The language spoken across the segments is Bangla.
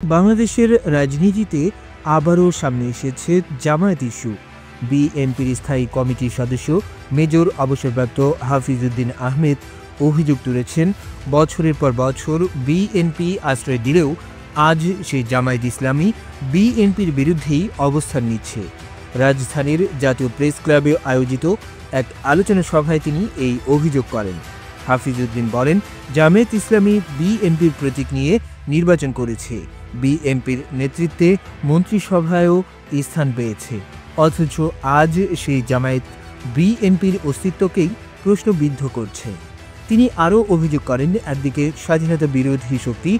বাংলাদেশের রাজনীতিতে আবারও সামনে এসেছে জামায়াত ইস্যু। বিএনপির স্থায়ী কমিটির সদস্য মেজর অবসরপ্রাপ্ত হাফিজ উদ্দিন আহমেদ অভিযোগ তুলেছেন, বছরের পর বছর বিএনপি আশ্রয় দিলেও আজ সেই জামায়াত ইসলামী বিএনপির বিরুদ্ধেই অবস্থান নিচ্ছে। রাজধানীর জাতীয় প্রেস ক্লাবে আয়োজিত এক আলোচনা সভায় তিনি এই অভিযোগ করেন। হাফিজ উদ্দিন বলেন, জামায়াত ইসলামী বিএনপির প্রতীক নিয়ে নির্বাচন করেছে, বিএনপির নেতৃত্বে মন্ত্রিসভায়ও স্থান পেয়েছে, অথচ আজ সেই জামায়াত বিএনপির অস্তিত্বকেই প্রশ্নবিদ্ধ করছে। তিনি আরও অভিযোগ করেন, একদিকে স্বাধীনতা বিরোধী শক্তি,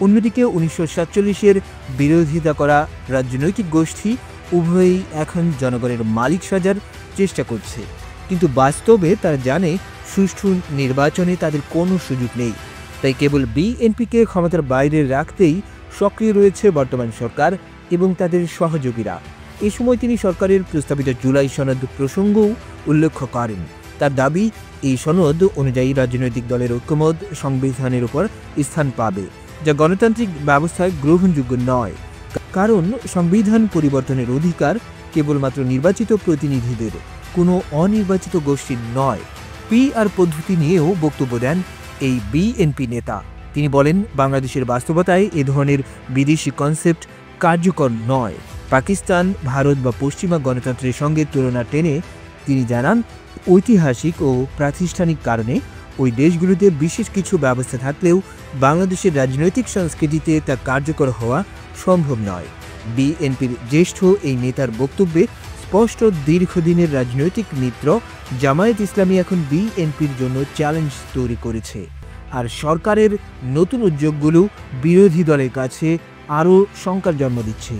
অন্যদিকে 1947-এর বিরোধিতা করা রাজনৈতিক গোষ্ঠী উভয়ই এখন জনগণের মালিক সাজার চেষ্টা করছে, কিন্তু বাস্তবে তারা জানে সুষ্ঠু নির্বাচনে তাদের কোনো সুযোগ নেই। তাই কেবল বিএনপিকে ক্ষমতার বাইরে রাখতেই সক্রিয় রয়েছে বর্তমান সরকার এবং তাদের সহযোগীরা। এ সময় তিনি সরকারের প্রস্তাবিত জুলাই সনদ প্রসঙ্গও উল্লেখ করেন। তার দাবি, এই সনদ অনুযায়ী রাজনৈতিক দলের ঐক্যমত সংবিধানের উপর স্থান পাবে, যা গণতান্ত্রিক ব্যবস্থায় গ্রহণযোগ্য নয়, কারণ সংবিধান পরিবর্তনের অধিকার কেবলমাত্র নির্বাচিত প্রতিনিধিদের, কোনো অনির্বাচিত গোষ্ঠীর নয়। পিআর পদ্ধতি নিয়েও বক্তব্য দেন এই বিএনপি নেতা। তিনি বলেন, বাংলাদেশের বাস্তবতায় এ ধরনের বিদেশি কনসেপ্ট কার্যকর নয়। পাকিস্তান, ভারত বা পশ্চিমা গণতন্ত্রের সঙ্গে তুলনা টেনে তিনি জানান, ঐতিহাসিক ও প্রাতিষ্ঠানিক কারণে ওই দেশগুলোতে বিশেষ কিছু ব্যবস্থা থাকলেও বাংলাদেশের রাজনৈতিক সংস্কৃতিতে তা কার্যকর হওয়া সম্ভব নয়। বিএনপির জ্যেষ্ঠ এই নেতার বক্তব্যে স্পষ্ট, দীর্ঘদিনের রাজনৈতিক মিত্র জামায়াত ইসলামী এখন বিএনপির জন্য চ্যালেঞ্জ তৈরি করেছে, আর সরকারের নতুন উদ্যোগগুলো বিরোধী দলের কাছে আরও শঙ্কার জন্ম দিচ্ছে।